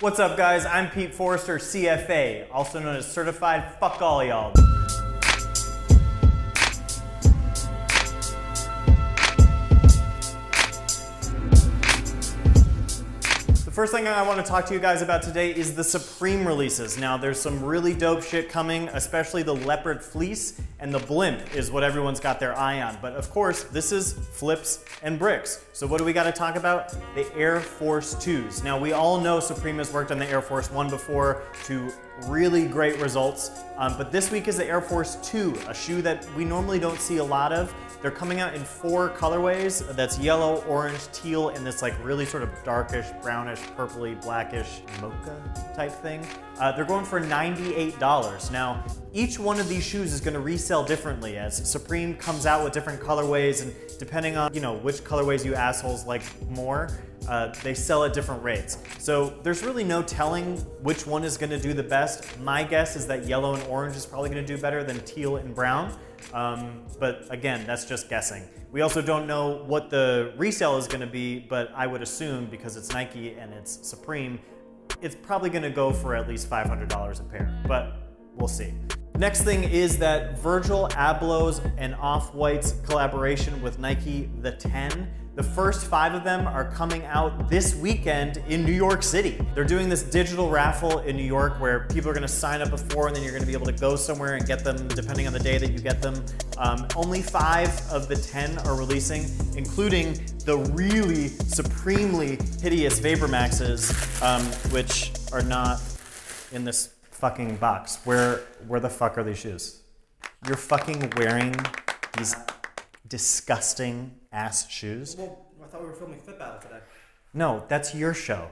What's up, guys? I'm Pete Forrester, CFA, also known as Certified Fuck All Y'all. The first thing I want to talk to you guys about today is the Supreme releases. Now, there's some really dope shit coming, especially the leopard fleece, and the blimp is what everyone's got their eye on. But of course, this is Flips and Bricks. So what do we got to talk about? The Air Force 2s. Now, we all know Supreme has worked on the Air Force 1 before to really great results, but this week is the Air Force 2, a shoe that we normally don't see a lot of. They're coming out in 4 colorways. That's yellow, orange, teal, and this like really sort of darkish, brownish, purpley, blackish, mocha type thing. They're going for $98. Now, each one of these shoes is gonna resell differently as Supreme comes out with different colorways, and depending on, which colorways you assholes like more, they sell at different rates. So there's really no telling which one is gonna do the best. My guess is that yellow and orange is probably gonna do better than teal and brown. But again, that's just guessing. We also don't know what the resale is gonna be, but I would assume because it's Nike and it's Supreme, it's probably gonna go for at least $500 a pair, but we'll see. Next thing is that Virgil Abloh's and Off-White's collaboration with Nike, the 10. The first 5 of them are coming out this weekend in New York City. They're doing this digital raffle in New York where people are gonna sign up before and then you're gonna be able to go somewhere and get them depending on the day that you get them. Only 5 of the 10 are releasing, including the really supremely hideous Vapor Maxes, which are not in this fucking box. Where the fuck are these shoes? You're fucking wearing these disgusting ass shoes? Well, I thought we were filming Flip Battle today. No, that's your show.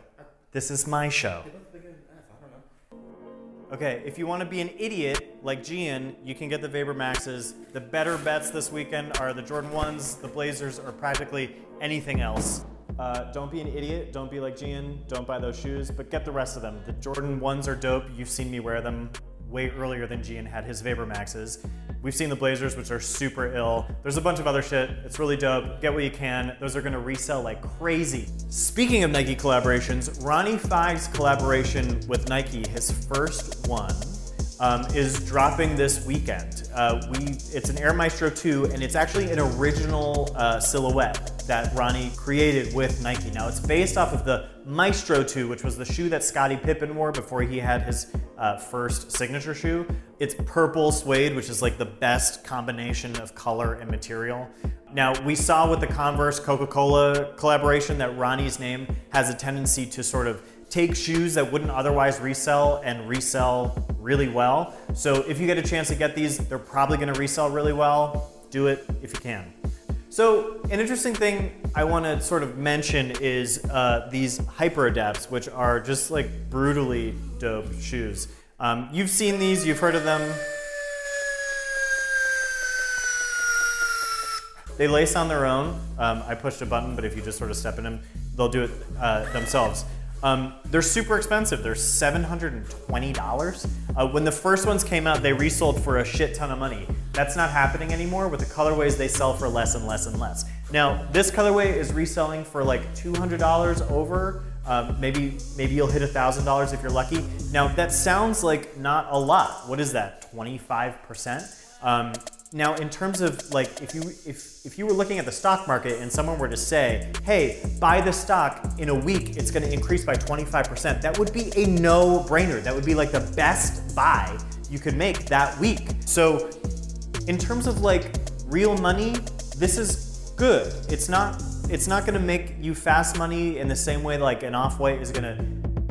This is my show. They look big enough, I don't know. Okay, if you want to be an idiot like Gian, you can get the Vapor Maxes. The better bets this weekend are the Jordan 1s, the Blazers, or practically anything else. Don't be an idiot, don't be like Gian, don't buy those shoes, but get the rest of them. The Jordan 1s are dope, you've seen me wear them way earlier than Gian had his Vapor Maxes. We've seen the Blazers, which are super ill. There's a bunch of other shit. It's really dope. Get what you can. Those are gonna resell like crazy. Speaking of Nike collaborations, Ronnie Fieg's collaboration with Nike, his first one, is dropping this weekend. It's an Air Maestro 2, and it's actually an original silhouette that Ronnie created with Nike. Now, it's based off of the Maestro 2, which was the shoe that Scottie Pippen wore before he had his first signature shoe. It's purple suede, which is like the best combination of color and material. Now, we saw with the Converse Coca-Cola collaboration that Ronnie's name has a tendency to sort of take shoes that wouldn't otherwise resell and resell really well. So if you get a chance to get these, they're probably gonna resell really well. Do it if you can. So an interesting thing I wanna sort of mention is these Hyper Adapts, which are just like brutally dope shoes. You've seen these, you've heard of them. They lace on their own. I pushed a button, but if you just sort of step in them, they'll do it themselves. They're super expensive. They're $720. When the first ones came out, they resold for a shit ton of money. That's not happening anymore. With the colorways, they sell for less and less and less. Now, this colorway is reselling for like $200 over. Maybe you'll hit $1,000 if you're lucky. Now, that sounds like not a lot. What is that, 25%? Now, in terms of like, if you were looking at the stock market and someone were to say, hey, buy the stock in a week, it's gonna increase by 25%, that would be a no-brainer. That would be like the best buy you could make that week. So in terms of like real money, this is good. It's not gonna make you fast money in the same way like an Off-White is gonna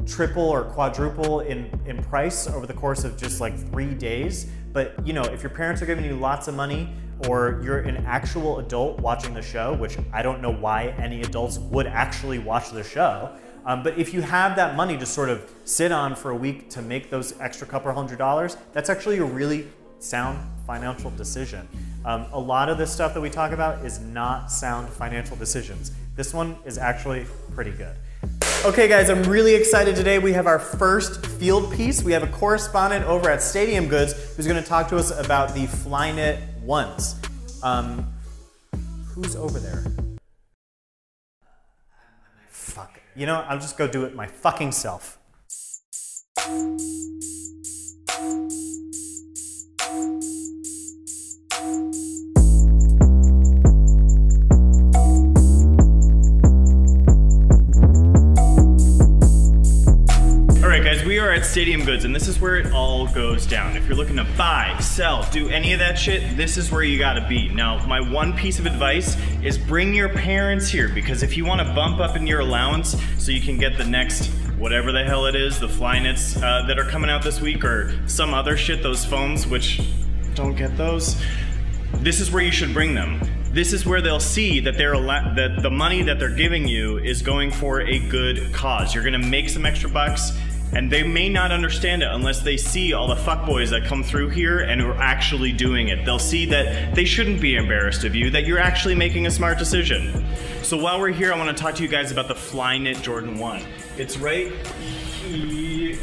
triple or quadruple in price over the course of just like 3 days. But if your parents are giving you lots of money, or you're an actual adult watching the show, which I don't know why any adults would actually watch the show, but if you have that money to sort of sit on for a week to make those extra couple $100, that's actually a really sound financial decision. A lot of this stuff that we talk about is not sound financial decisions. This one is actually pretty good. Okay guys, I'm really excited today. We have our first field piece. We have a correspondent over at Stadium Goods who's gonna talk to us about the Flyknit ones. Who's over there? Fuck. I'll just go do it my fucking self. We are at Stadium Goods, and this is where it all goes down. If you're looking to buy, sell, do any of that shit, this is where you gotta be. Now, my one piece of advice is bring your parents here, because if you wanna bump up in your allowance so you can get the next, whatever the hell it is, the Flyknits that are coming out this week, or some other shit, those foams, which don't get those, this is where you should bring them. This is where they'll see that that the money that they're giving you is going for a good cause. You're gonna make some extra bucks, and they may not understand it unless they see all the fuckboys that come through here and are actually doing it. They'll see that they shouldn't be embarrassed of you, that you're actually making a smart decision. So while we're here, I want to talk to you guys about the Flyknit Jordan 1. It's right here.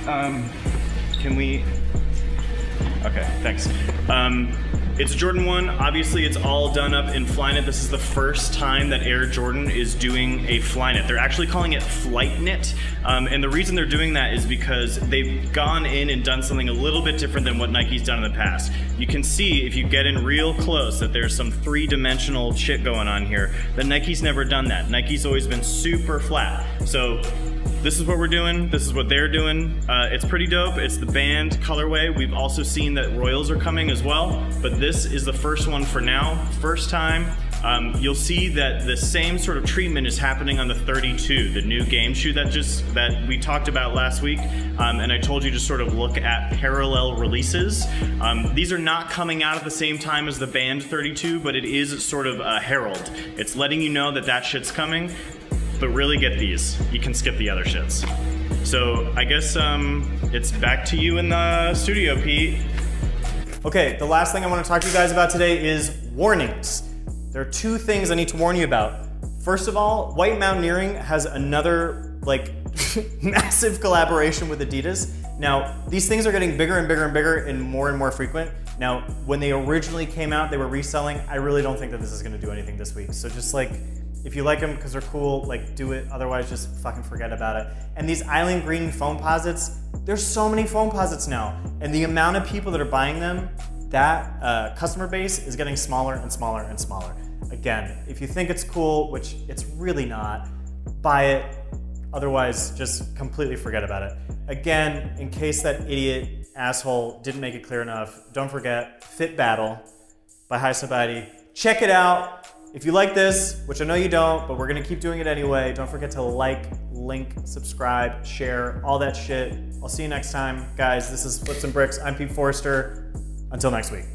Can we? Okay, thanks. It's Jordan 1, obviously it's all done up in Flyknit. This is the first time that Air Jordan is doing a Flyknit. They're actually calling it Flight-Knit, and the reason they're doing that is because they've gone in and done something a little bit different than what Nike's done in the past. You can see, if you get in real close, that there's some three-dimensional shit going on here, that Nike's never done that. Nike's always been super flat. So this is what we're doing, this is what they're doing. It's pretty dope, it's the band colorway. We've also seen that Royals are coming as well, but this is the first one for now, first time. You'll see that the same sort of treatment is happening on the 32, the new game shoe that we talked about last week, and I told you to sort of look at parallel releases. These are not coming out at the same time as the band 32, but it is sort of a herald. It's letting you know that that shit's coming. But really get these. You can skip the other shits. So I guess it's back to you in the studio, Pete. Okay, the last thing I want to talk to you guys about today is warnings. There are two things I need to warn you about. First of all, White Mountaineering has another massive collaboration with Adidas. Now, these things are getting bigger and bigger and bigger and more frequent. Now, when they originally came out, they were reselling. I really don't think that this is gonna do anything this week. So just if you like them because they're cool, do it. Otherwise, just fucking forget about it. And these Island Green foam posits, there's so many foam posits now. And the amount of people that are buying them, that customer base is getting smaller and smaller and smaller. Again, if you think it's cool, which it's really not, buy it. Otherwise, just completely forget about it. Again, in case that idiot asshole didn't make it clear enough, don't forget Fit Battle by Highsnobiety. Check it out. If you like this, which I know you don't, but we're gonna keep doing it anyway, don't forget to like, link, subscribe, share, all that shit. I'll see you next time. Guys, this is Flips and Bricks. I'm Pete Forrester. Until next week.